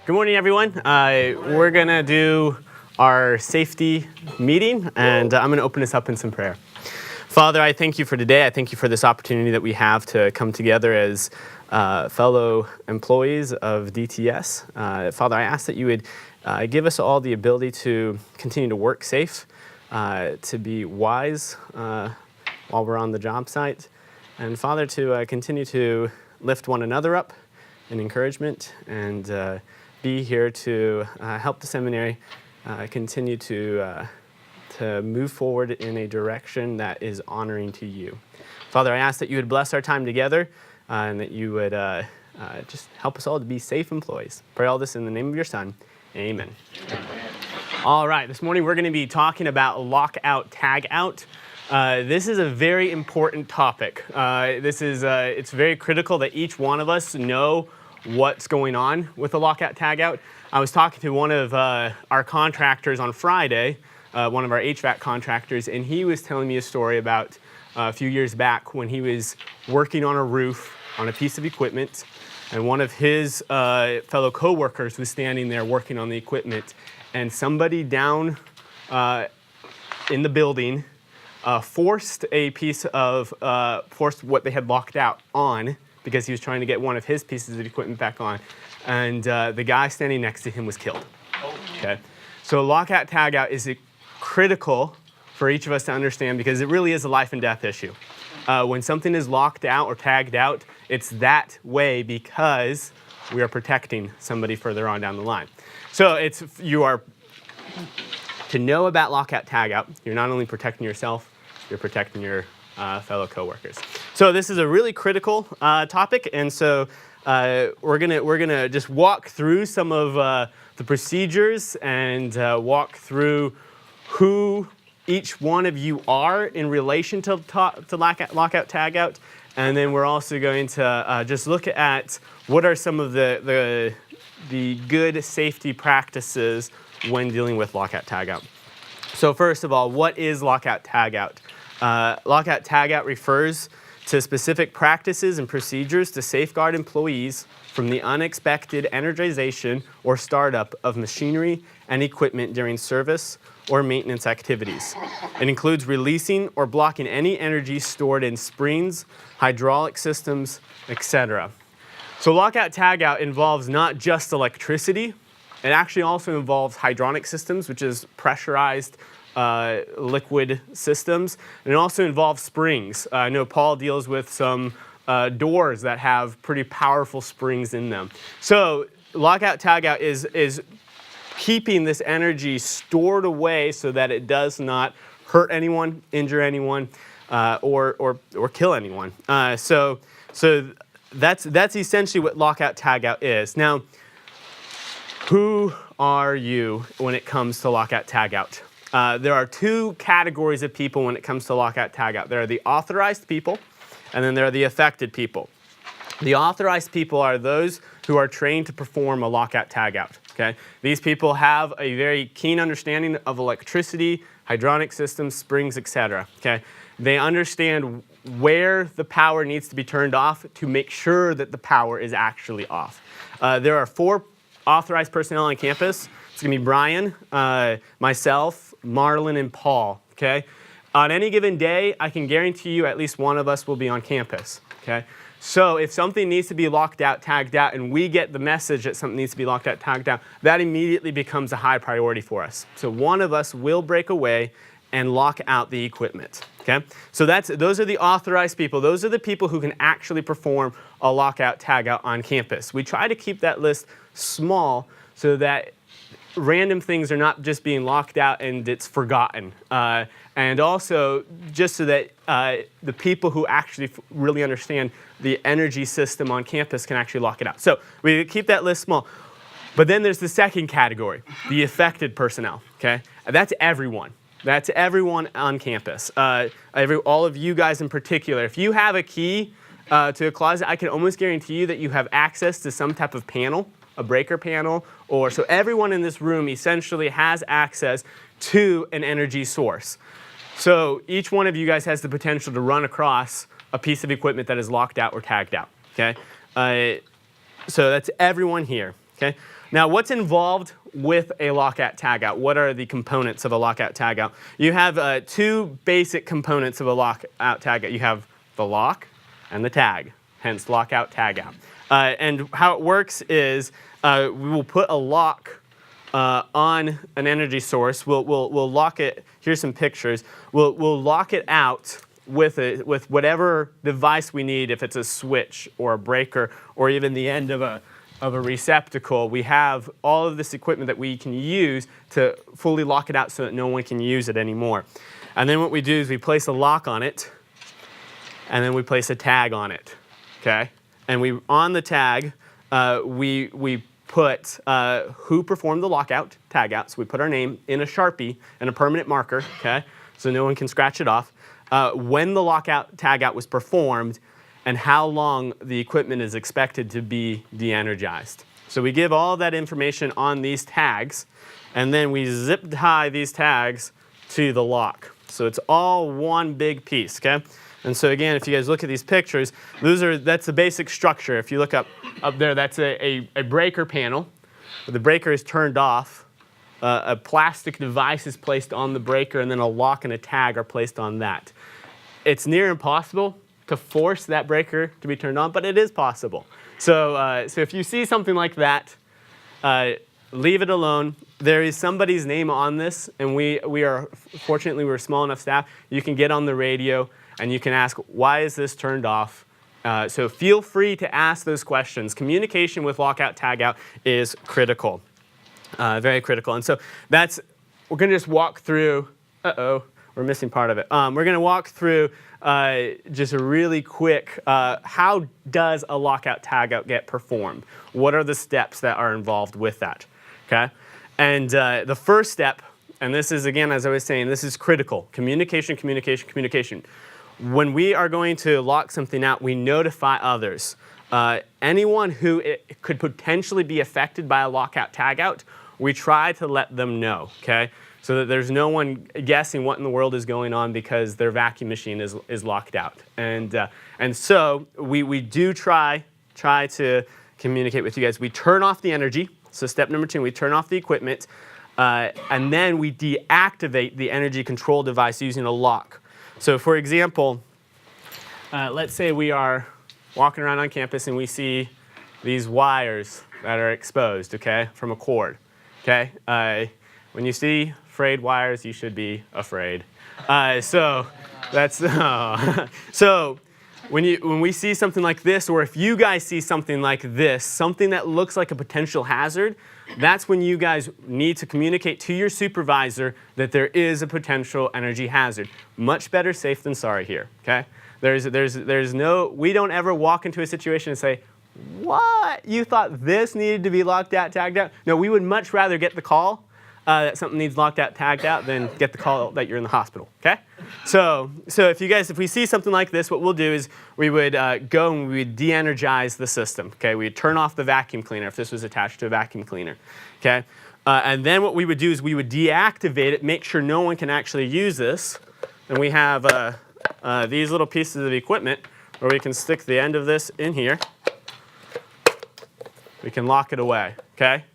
Good morning, everyone. We're going to do our safety meeting, and I'm going to open this up in some prayer. Father, I thank you for today. I thank you for this opportunity that we have to come together as fellow employees of DTS. Father, I ask that you would give us all the ability to continue to work safe, to be wise while we're on the job site, and Father, to continue to lift one another up in encouragement and be here to help the seminary continue to move forward in a direction that is honoring to you. Father, I ask that you would bless our time together and that you would just help us all to be safe employees. Pray all this in the name of your Son. Amen. All right, this morning we're going to be talking about lockout, tagout. This is a very important topic. It's very critical that each one of us know what's going on with the lockout, tagout. I was talking to one of our contractors on Friday, one of our HVAC contractors, and he was telling me a story about a few years back when he was working on a roof on a piece of equipment, and one of his fellow coworkers was standing there working on the equipment, and somebody down in the building forced what they had locked out on because he was trying to get one of his pieces of equipment back on, and the guy standing next to him was killed. Okay, so lockout, tagout is critical for each of us to understand because it really is a life and death issue. When something is locked out or tagged out, it's that way because we are protecting somebody further on down the line. So you are to know about lockout, tagout. You're not only protecting yourself, you're protecting your fellow coworkers. So this is a really critical topic, and so we're gonna just walk through some of the procedures and walk through who each one of you are in relation to lockout, tagout, and then we're also going to just look at what are some of the good safety practices when dealing with lockout, tagout. So first of all, what is lockout, tagout? Lockout, tagout refers to specific practices and procedures to safeguard employees from the unexpected energization or startup of machinery and equipment during service or maintenance activities. It includes releasing or blocking any energy stored in springs, hydraulic systems, etc. So lockout, tagout involves not just electricity, it actually also involves hydronic systems, which is pressurized liquid systems, and it also involves springs. I know Paul deals with some doors that have pretty powerful springs in them. So lockout, tagout is keeping this energy stored away so that it does not hurt anyone, injure anyone, or kill anyone. So that's essentially what lockout, tagout is. Now, who are you when it comes to lockout, tagout? There are two categories of people when it comes to lockout, tagout. There are the authorized people, and then there are the affected people. The authorized people are those who are trained to perform a lockout, tagout. Okay? These people have a very keen understanding of electricity, hydronic systems, springs, etc. Okay? They understand where the power needs to be turned off to make sure that the power is actually off. There are 4 authorized personnel on campus. It's going to be Brian, myself, Marlon, and Paul. Okay? On any given day, I can guarantee you at least one of us will be on campus. Okay? So if something needs to be locked out, tagged out, and we get the message that something needs to be locked out, tagged out, that immediately becomes a high priority for us. So one of us will break away and lock out the equipment. Okay? So those are the authorized people. Those are the people who can actually perform a lockout, tagout on campus. We try to keep that list small so that random things are not just being locked out and it's forgotten. And also just so that the people who actually really understand the energy system on campus can actually lock it out. So we keep that list small. But then there's the second category, the affected personnel. Okay? And that's everyone. That's everyone on campus. All of you guys in particular. If you have a key to a closet, I can almost guarantee you that you have access to some type of panel, a breaker panel, so everyone in this room essentially has access to an energy source. So each one of you guys has the potential to run across a piece of equipment that is locked out or tagged out. Okay, so that's everyone here. Okay, Now, what's involved with a lockout tagout? What are the components of a lockout tagout? You have two basic components of a lockout tagout. You have the lock and the tag, hence lockout tagout. And how it works is we will put a lock on an energy source. We'll lock it. Here's some pictures. We'll lock it out with whatever device we need. If it's a switch or a breaker or even the end of a receptacle, we have all of this equipment that we can use to fully lock it out so that no one can use it anymore. And then what we do is we place a lock on it, and then we place a tag on it. Okay? And on the tag, we put who performed the lockout tagout. So we put our name in a Sharpie and a permanent marker, okay, so no one can scratch it off. When the lockout tagout was performed, and how long the equipment is expected to be de-energized. So we give all that information on these tags, and then we zip tie these tags to the lock. So it's all one big piece, okay? And so again, if you guys look at these pictures, that's the basic structure. If you look up there, that's a breaker panel. The breaker is turned off. A plastic device is placed on the breaker, and then a lock and a tag are placed on that. It's near impossible to force that breaker to be turned on, but it is possible. So if you see something like that, leave it alone. There is somebody's name on this, and fortunately we're a small enough staff. You can get on the radio and you can ask, why is this turned off? So feel free to ask those questions. Communication with lockout tagout is critical, very critical. And so we're going to just walk through. We're missing part of it. We're going to walk through just a really quick, how does a lockout tagout get performed? What are the steps that are involved with that? Okay? And the first step, and this is, again, as I was saying, this is critical. Communication, communication, communication. When we are going to lock something out, we notify others. Anyone who could potentially be affected by a lockout tagout, we try to let them know, okay? So that there's no one guessing what in the world is going on because their vacuum machine is locked out. And so we do try to communicate with you guys. We turn off the energy. So step number 2, we turn off the equipment. And then we deactivate the energy control device using a lock. So for example, let's say we are walking around on campus and we see these wires that are exposed, okay, from a cord, okay? When you see frayed wires, you should be afraid. So that's so when we see something like this, or if you guys see something like this, something that looks like a potential hazard, that's when you guys need to communicate to your supervisor that there is a potential energy hazard. Much better safe than sorry here, okay? We don't ever walk into a situation and say, what? You thought this needed to be locked out, tagged out? No, we would much rather get the call that something needs locked out, tagged out, than get the call that you're in the hospital, okay? So if we see something like this, what we'll do is we would go and we would de-energize the system, okay? We'd turn off the vacuum cleaner if this was attached to a vacuum cleaner, okay? And then what we would do is we would deactivate it, make sure no one can actually use this. And we have these little pieces of equipment where we can stick the end of this in here. We can lock it away, okay?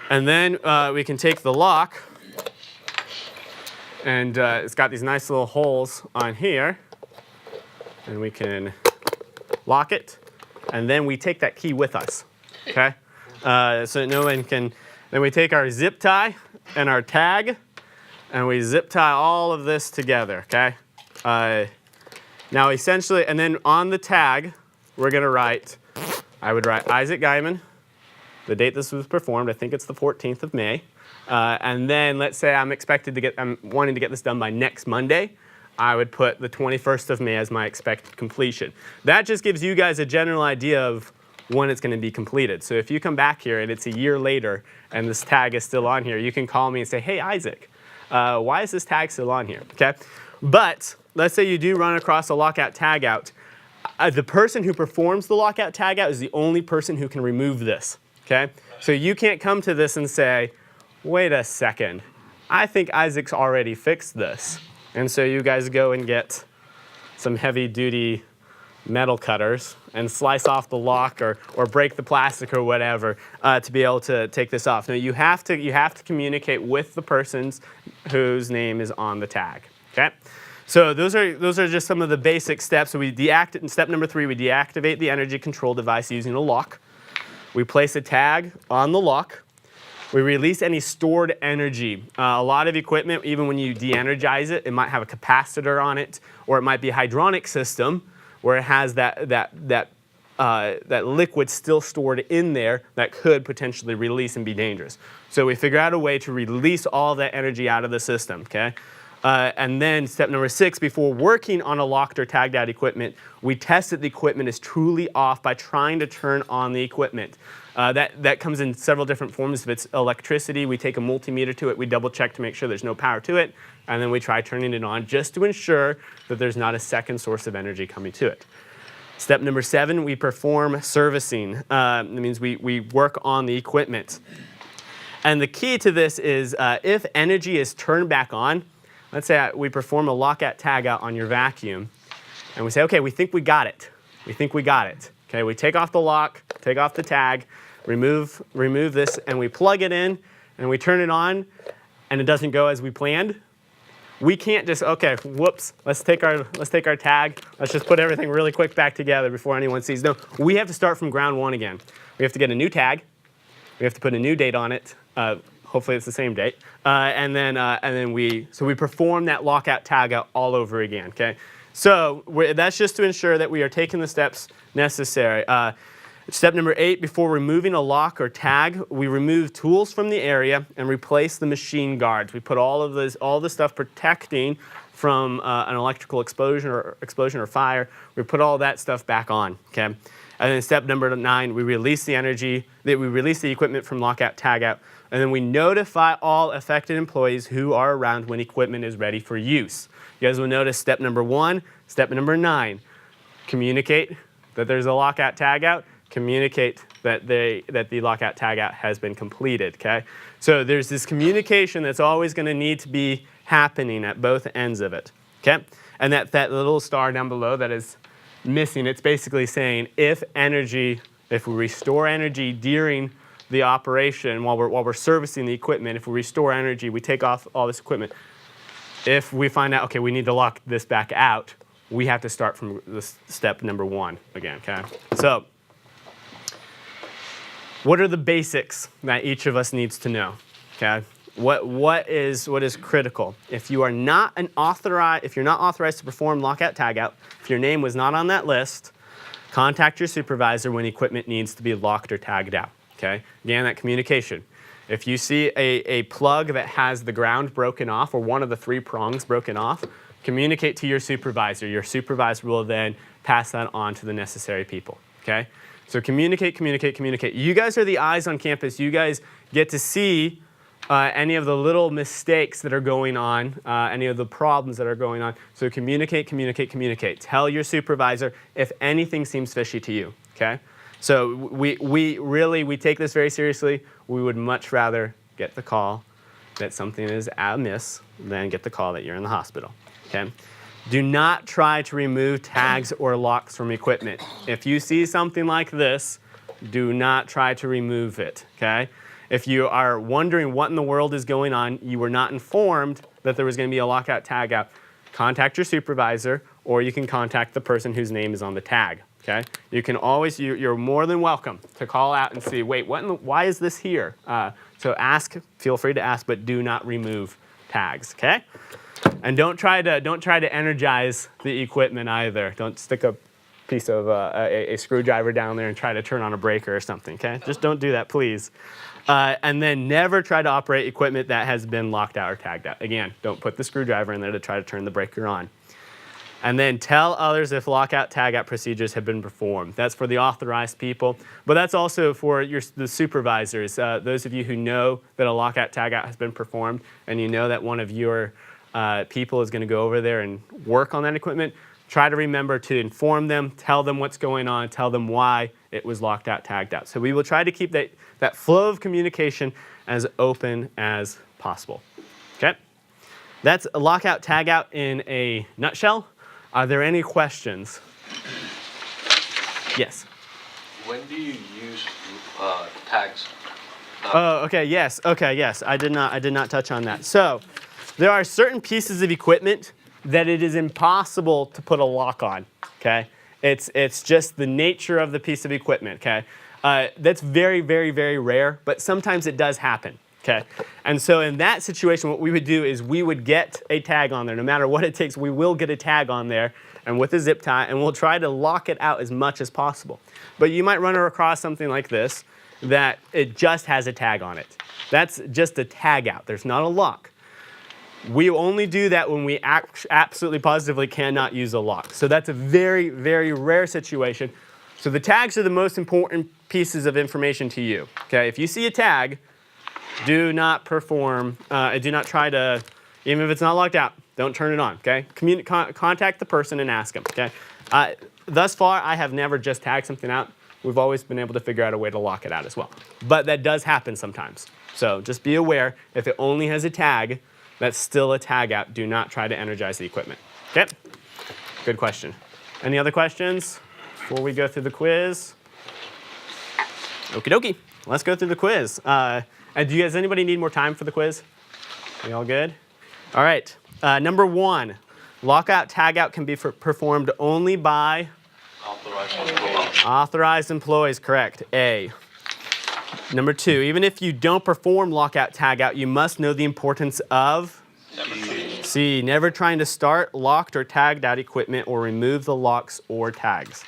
And then we can take the lock, and it's got these nice little holes on here, and we can lock it, and then we take that key with us, okay? So that no one can, then we take our zip tie and our tag, and we zip tie all of this together, okay? Now essentially, and then on the tag, we're gonna write, I would write Isaac Guyman, the date this was performed. I think it's the 14th of May. And then let's say I'm wanting to get this done by next Monday. I would put the 21st of May as my expected completion. That just gives you guys a general idea of when it's going to be completed. So if you come back here and it's a year later and this tag is still on here, you can call me and say, hey, Isaac, why is this tag still on here? Okay? But let's say you do run across a lockout tagout. The person who performs the lockout tagout is the only person who can remove this. Okay? So you can't come to this and say, wait a second, I think Isaac's already fixed this. And so you guys go and get some heavy-duty metal cutters and slice off the lock or break the plastic or whatever to be able to take this off. Now you have to communicate with the persons whose name is on the tag. Okay, so those are just some of the basic steps. So in step number 3, we deactivate the energy control device using a lock. We place a tag on the lock. We release any stored energy. A lot of equipment, even when you de-energize it, it might have a capacitor on it, or it might be a hydronic system where it has that liquid still stored in there that could potentially release and be dangerous. So we figure out a way to release all that energy out of the system, okay? And then step number 6, before working on a locked or tagged out equipment, we test that the equipment is truly off by trying to turn on the equipment. That comes in several different forms. If it's electricity, we take a multimeter to it, we double check to make sure there's no power to it, and then we try turning it on just to ensure that there's not a second source of energy coming to it. Step number 7, we perform servicing. That means we work on the equipment. And the key to this is if energy is turned back on, let's say we perform a lockout tagout on your vacuum, and we say, okay, we think we got it. We think we got it. Okay, we take off the lock, take off the tag, remove this, and we plug it in, and we turn it on, and it doesn't go as we planned. We can't just, okay, whoops, let's take our tag, let's just put everything really quick back together before anyone sees. No, we have to start from ground one again. We have to get a new tag. We have to put a new date on it. Hopefully it's the same date. And then we perform that lockout tagout all over again, okay? So that's just to ensure that we are taking the steps necessary. Step number 8, before removing a lock or tag, we remove tools from the area and replace the machine guards. We put all the stuff protecting from an electrical explosion or fire. We put all that stuff back on, okay? And then step number 9, we release the equipment from lockout, tagout, and then we notify all affected employees who are around when equipment is ready for use. You guys will notice step number 1, step number 9, communicate that there's a lockout, tagout, communicate that the lockout, tagout has been completed, okay? So there's this communication that's always going to need to be happening at both ends of it, okay? And that little star down below that is missing, it's basically saying if we restore energy during the operation while we're servicing the equipment, if we restore energy, we take off all this equipment. If we find out, okay, we need to lock this back out, we have to start from step number 1 again, okay? So what are the basics that each of us needs to know, okay? What is critical? If you're not authorized to perform lockout tagout, if your name was not on that list, contact your supervisor when equipment needs to be locked or tagged out, okay? Again, that communication. If you see a plug that has the ground broken off or one of the 3 prongs broken off, communicate to your supervisor. Your supervisor will then pass that on to the necessary people, okay? So communicate, communicate, communicate. You guys are the eyes on campus. You guys get to see any of the little mistakes that are going on, any of the problems that are going on. So communicate, communicate, communicate. Tell your supervisor if anything seems fishy to you, okay? So we take this very seriously. We would much rather get the call that something is amiss than get the call that you're in the hospital, okay? Do not try to remove tags or locks from equipment. If you see something like this, do not try to remove it, okay? If you are wondering what in the world is going on, you were not informed that there was going to be a lockout, tagout, contact your supervisor, or you can contact the person whose name is on the tag, okay? You can always, you're more than welcome to call out and see, wait, why is this here? So feel free to ask, but do not remove tags, okay? And don't try to energize the equipment either. Don't stick a piece of a screwdriver down there and try to turn on a breaker or something, okay? Just don't do that, please. And then never try to operate equipment that has been locked out or tagged out. Again, don't put the screwdriver in there to try to turn the breaker on. And then tell others if lockout, tagout procedures have been performed. That's for the authorized people, but that's also for the supervisors. Those of you who know that a lockout, tagout has been performed and you know that one of your people is going to go over there and work on that equipment, try to remember to inform them, tell them what's going on, tell them why it was locked out, tagged out. So we will try to keep that flow of communication as open as possible, okay? That's a lockout, tagout in a nutshell. Are there any questions? Yes. When do you use tags? Oh, okay, yes. Okay, yes. I did not touch on that. So, there are certain pieces of equipment that it is impossible to put a lock on, okay? It's just the nature of the piece of equipment, okay? That's very, very, very rare, but sometimes it does happen, okay? And so in that situation, what we would do is we would get a tag on there. No matter what it takes, we will get a tag on there and with a zip tie, and we'll try to lock it out as much as possible. But you might run across something like this that it just has a tag on it. That's just a tag out. There's not a lock. We only do that when we absolutely positively cannot use a lock. So that's a very, very rare situation. So the tags are the most important pieces of information to you. Okay, if you see a tag, do not perform, do not try to, even if it's not locked out, don't turn it on, okay? Contact the person and ask them, okay? Thus far, I have never just tagged something out. We've always been able to figure out a way to lock it out as well. But that does happen sometimes. So just be aware, if it only has a tag, that's still a tag out. Do not try to energize the equipment. Okay? Good question. Any other questions before we go through the quiz? Okie dokie. Let's go through the quiz. And does anybody need more time for the quiz? Are you all good? All right. Number 1, lockout tagout can be performed only by Authorized employees. authorized employees. Correct. A. Number 2, even if you don't perform lockout tagout, you must know the importance of C. Never trying to start locked or tagged out equipment or remove the locks or tags.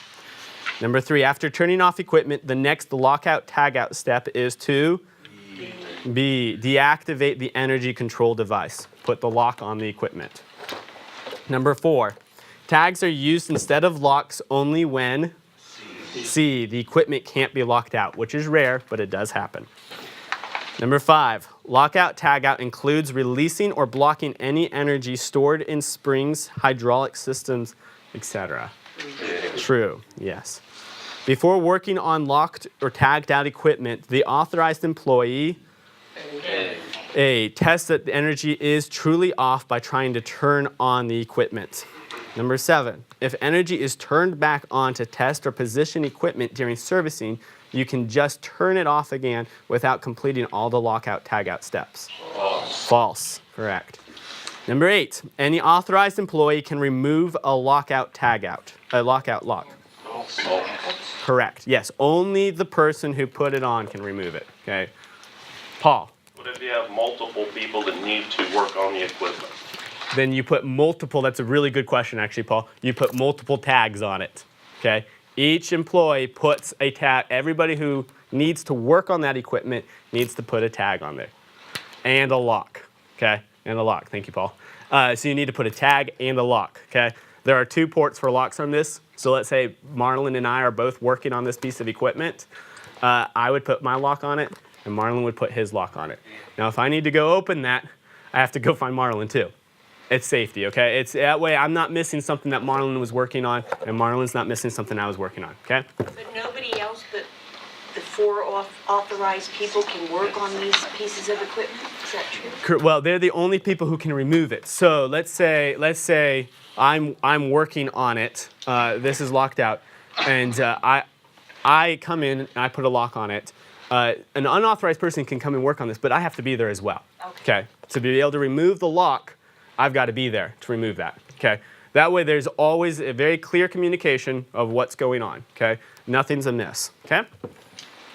Number 3, after turning off equipment, the next lockout tagout step is to B. Deactivate the energy control device. Put the lock on the equipment. Number 4, tags are used instead of locks only when C. The equipment can't be locked out, which is rare, but it does happen. Number 5, lockout tagout includes releasing or blocking any energy stored in springs, hydraulic systems, etc. True, yes. Before working on locked or tagged out equipment, the authorized employee A. Tests that the energy is truly off by trying to turn on the equipment. Number 7, if energy is turned back on to test or position equipment during servicing, you can just turn it off again without completing all the lockout tagout steps. False. Correct. Number 8, any authorized employee can remove a lockout tagout, a lockout lock. Correct. Yes, only the person who put it on can remove it. Okay. Paul. What if you have multiple people that need to work on the equipment? Then you put multiple, that's a really good question actually, Paul. You put multiple tags on it, okay? Each employee puts a tag, everybody who needs to work on that equipment needs to put a tag on there. And a lock, okay? And a lock, thank you, Paul. So you need to put a tag and a lock, okay? There are 2 ports for locks on this. So let's say Marlon and I are both working on this piece of equipment. I would put my lock on it, and Marlon would put his lock on it. Now, if I need to go open that, I have to go find Marlon too. It's safety, okay? It's that way I'm not missing something that Marlon was working on, and Marlon's not missing something I was working on, okay? But nobody else but the 4 authorized people can work on these pieces of equipment? Is that true? Well, they're the only people who can remove it. So let's say I'm working on it. This is locked out, and I come in and I put a lock on it. An unauthorized person can come and work on this, but I have to be there as well. Okay. To be able to remove the lock, I've got to be there to remove that, okay? That way there's always a very clear communication of what's going on, okay? Nothing's amiss, okay?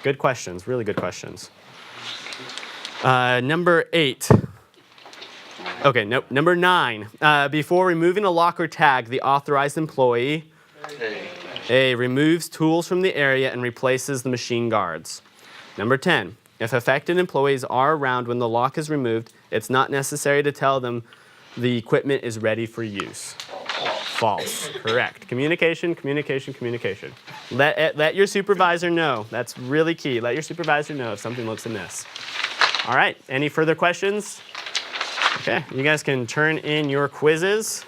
Good questions, really good questions. Number 8. Okay, nope, number 9. Before removing a lock or tag, the authorized employee A. Removes tools from the area and replaces the machine guards. Number 10. If affected employees are around when the lock is removed, it's not necessary to tell them the equipment is ready for use. False. Correct. Communication, communication, communication. Let your supervisor know. That's really key. Let your supervisor know if something looks amiss. All right. Any further questions? Okay. You guys can turn in your quizzes.